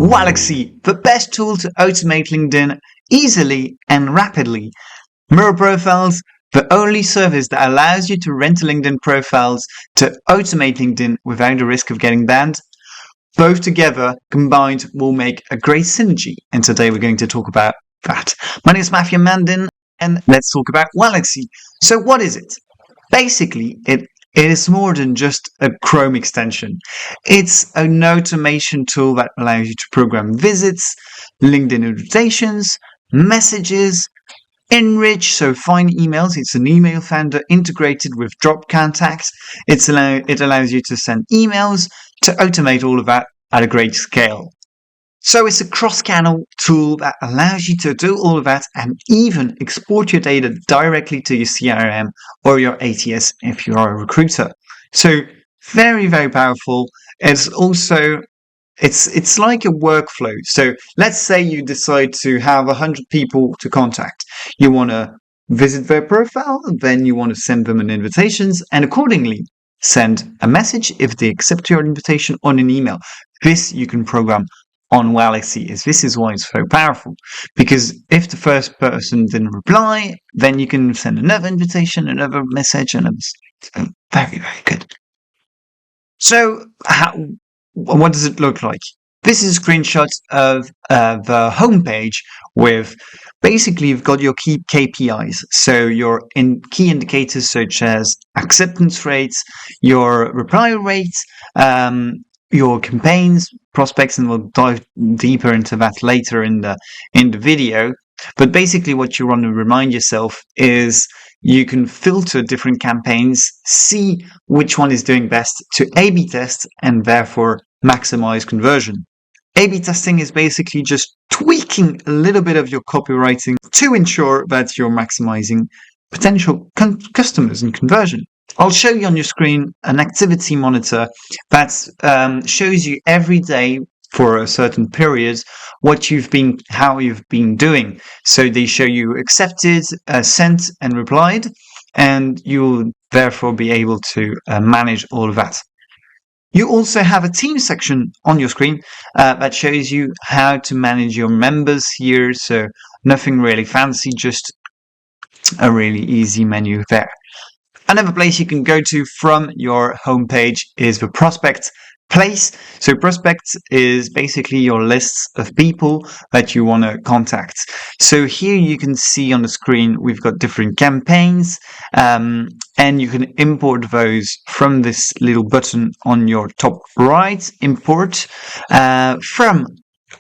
Waalaxy, the best tool to automate LinkedIn easily and rapidly. MirrorProfiles, the only service that allows you to rent LinkedIn profiles to automate LinkedIn without the risk of getting banned. Both together, combined, will make a great synergy. And today we're going to talk about that. My name is Matthew Mandin, and let's talk about Waalaxy. So what is it? Basically, it is more than just a Chrome extension. It's an automation tool that allows you to program visits, LinkedIn invitations, messages, enrich, so find emails. It's an email finder integrated with Drop Contacts. It allows you to send emails, to automate all of that at a great scale. So it's a cross-channel tool that allows you to do all of that and even export your data directly to your CRM or your ATS if you are a recruiter. So very, very powerful. It's also it's like a workflow. So let's say you decide to have 100 people to contact. You want to visit their profile, then you want to send them an invitations, and accordingly send a message if they accept your invitation on an email. This you can program on Waalaxy. This is why it's so powerful, because if the first person didn't reply, then you can send another invitation, another message, and so very, very good. So what does it look like? This is a screenshot of the homepage with basically you've got your key KPIs. So your key indicators such as acceptance rates, your reply rates, your campaigns, prospects, and we'll dive deeper into that later in the video. But basically what you want to remind yourself is you can filter different campaigns, see which one is doing best to A/B test and therefore maximize conversion. A/B testing is basically just tweaking a little bit of your copywriting to ensure that you're maximizing potential customers and conversion. I'll show you on your screen an activity monitor that shows you every day for a certain period how you've been doing. So they show you accepted, sent, and replied, and you'll therefore be able to manage all of that. You also have a team section on your screen that shows you how to manage your members here. So nothing really fancy, just a really easy menu there. Another place you can go to from your homepage is the prospect place. So prospects is basically your lists of people that you want to contact. So here you can see on the screen we've got different campaigns, and you can import those from this little button on your top right. Import from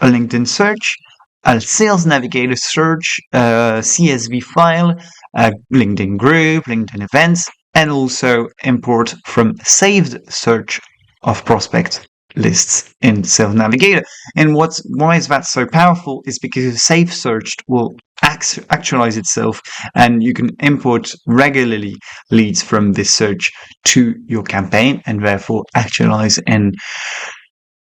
a LinkedIn search, a Sales Navigator search, a CSV file, a LinkedIn group, LinkedIn events, and also import from saved search of prospect lists in Sales Navigator. And why is that so powerful is because Save Searched will actualize itself, and you can import regularly leads from this search to your campaign and therefore actualize and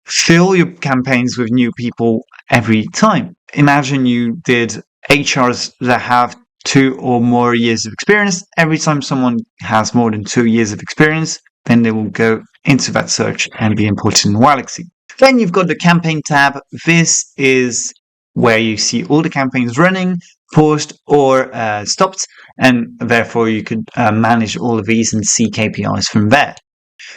fill your campaigns with new people every time. Imagine you did HRs that have 2 or more years of experience. Every time someone has more than 2 years of experience, then they will go into that search and be imported in Waalaxy. Then you've got the campaign tab. This is where you see all the campaigns running, paused, or stopped, and therefore you could manage all of these and see KPIs from there.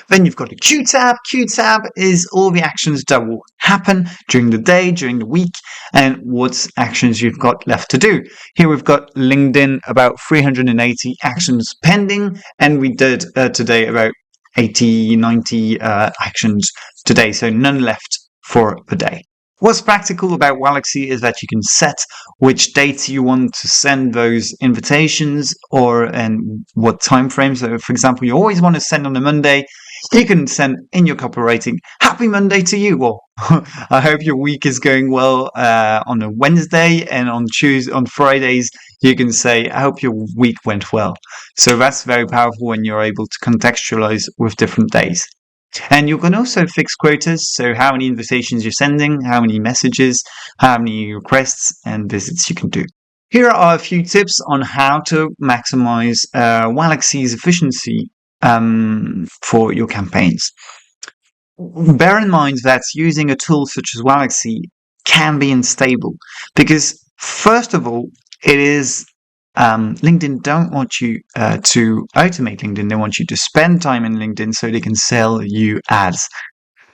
Then you've got the Q tab. Q tab is all the actions that will happen during the day, during the week, and what actions you've got left to do. Here we've got LinkedIn about 380 actions pending, and we did today about 80, 90 actions today, so none left for the day. What's practical about Waalaxy is that you can set which dates you want to send those invitations and what time frames. So, for example, you always want to send on a Monday. You can send in your copywriting, "Happy Monday to you." Well, I hope your week is going well on a Wednesday, and on Fridays you can say, "I hope your week went well." So that's very powerful when you're able to contextualize with different days. And you can also fix quotas, so how many invitations you're sending, how many messages, how many requests and visits you can do. Here are a few tips on how to maximize Waalaxy's efficiency for your campaigns. Bear in mind that using a tool such as Waalaxy can be unstable because, first of all, it is LinkedIn don't want you to automate LinkedIn. They want you to spend time in LinkedIn so they can sell you ads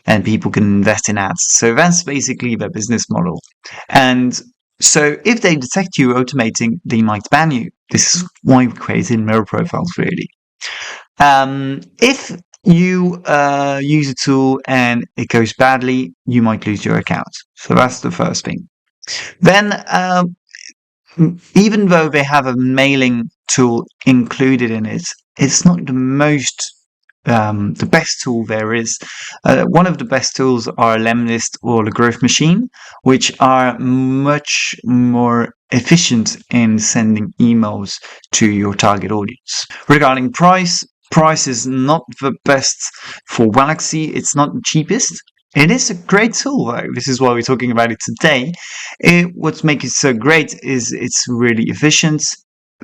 and people can invest in ads. So that's basically their business model. And so if they detect you automating, they might ban you. This is why we created mirror profiles, really. If you use a tool and it goes badly, you might lose your account. So that's the first thing. Then, even though they have a mailing tool included in it, it's not the best tool there is. One of the best tools are Lemlist or the Growth Machine, which are much more efficient in sending emails to your target audience. Regarding price is not the best for Waalaxy. It's not the cheapest. It is a great tool, though. This is why we're talking about it today. What makes it so great is it's really efficient,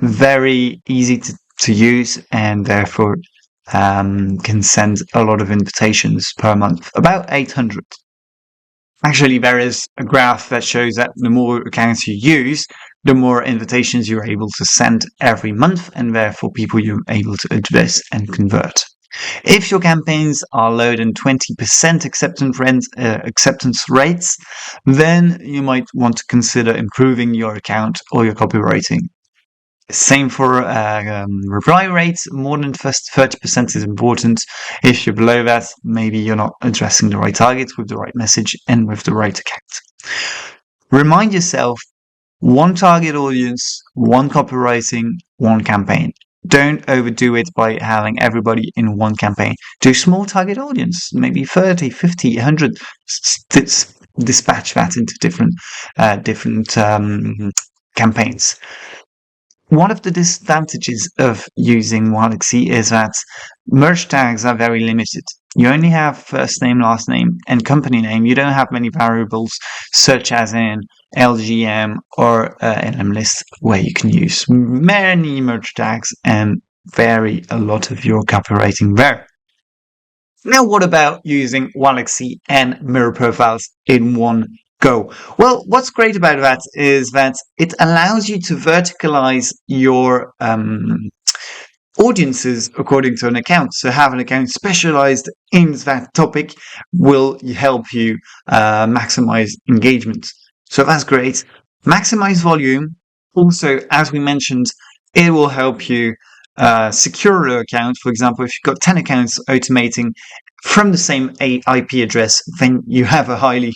very easy to use, and therefore can send a lot of invitations per month, about 800. Actually, there is a graph that shows that the more accounts you use, the more invitations you're able to send every month, and therefore people you're able to address and convert. If your campaigns are lower than 20% acceptance rates, then you might want to consider improving your account or your copywriting. Same for reply rates. More than 30% is important. If you're below that, maybe you're not addressing the right targets with the right message and with the right account. Remind yourself, one target audience, one copywriting, one campaign. Don't overdo it by having everybody in one campaign. Do small target audience, maybe 30, 50, 100. Dispatch that into different campaigns. One of the disadvantages of using Waalaxy is that merge tags are very limited. You only have first name, last name, and company name. You don't have many variables such as in LGM or LM list where you can use many merge tags and vary a lot of your copywriting there. Now, what about using Waalaxy and mirror profiles in one go? Well, what's great about that is that it allows you to verticalize your audiences according to an account. So have an account specialized in that topic will help you maximize engagement. So that's great. Maximize volume. Also, as we mentioned, it will help you secure your account. For example, if you've got 10 accounts automating from the same IP address, then you have a highly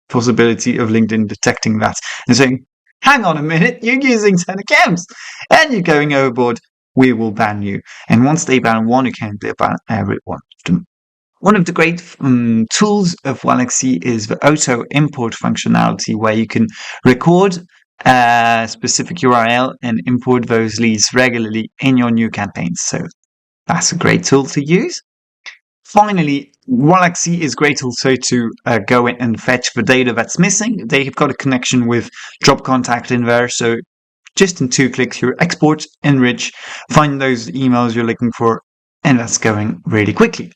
possibility of LinkedIn detecting that and saying, hang on a minute, you're using 10 accounts and you're going overboard. We will ban you. And once they ban one account, they ban every one of them. One of the great tools of Waalaxy is the auto import functionality, where you can record a specific URL and import those leads regularly in your new campaigns. So that's a great tool to use. Finally, Waalaxy is great also to go in and fetch the data that's missing. They've got a connection with Drop Contact in there, so just in 2 clicks, you export, enrich, find those emails you're looking for, and that's going really quickly.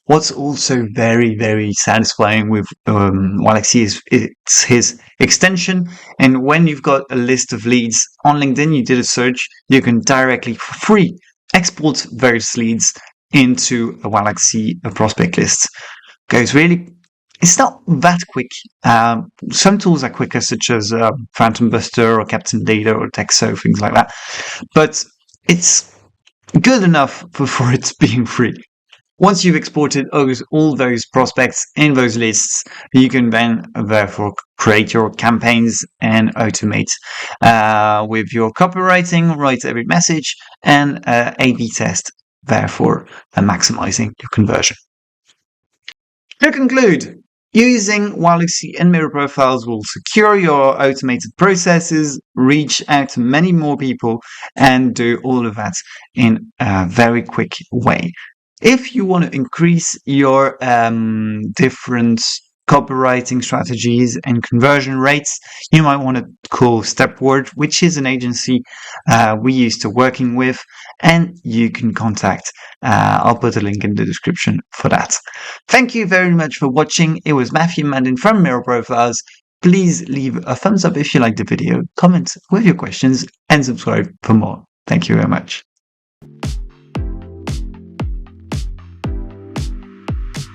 What's also very, very satisfying with Waalaxy is it's his extension. And when you've got a list of leads on LinkedIn, you did a search, you can directly, for free, export those leads into a Waalaxy prospect list. It's not that quick. Some tools are quicker, such as Phantom Buster or Captain Data or Texo, things like that. But it's good enough for it being free. Once you've exported all those prospects in those lists, you can then therefore create your campaigns and automate with your copywriting, write every message, and A/B test, therefore maximizing your conversion. To conclude, using Waalaxy and Mirror Profiles will secure your automated processes, reach out to many more people, and do all of that in a very quick way. If you want to increase your different copywriting strategies and conversion rates, you might want to call Stepward, which is an agency we used to working with, and you can contact. I'll put a link in the description for that. Thank you very much for watching. It was Matthew Mandin from Mirror Profiles. Please leave a thumbs up if you liked the video, comment with your questions, and subscribe for more. Thank you very much.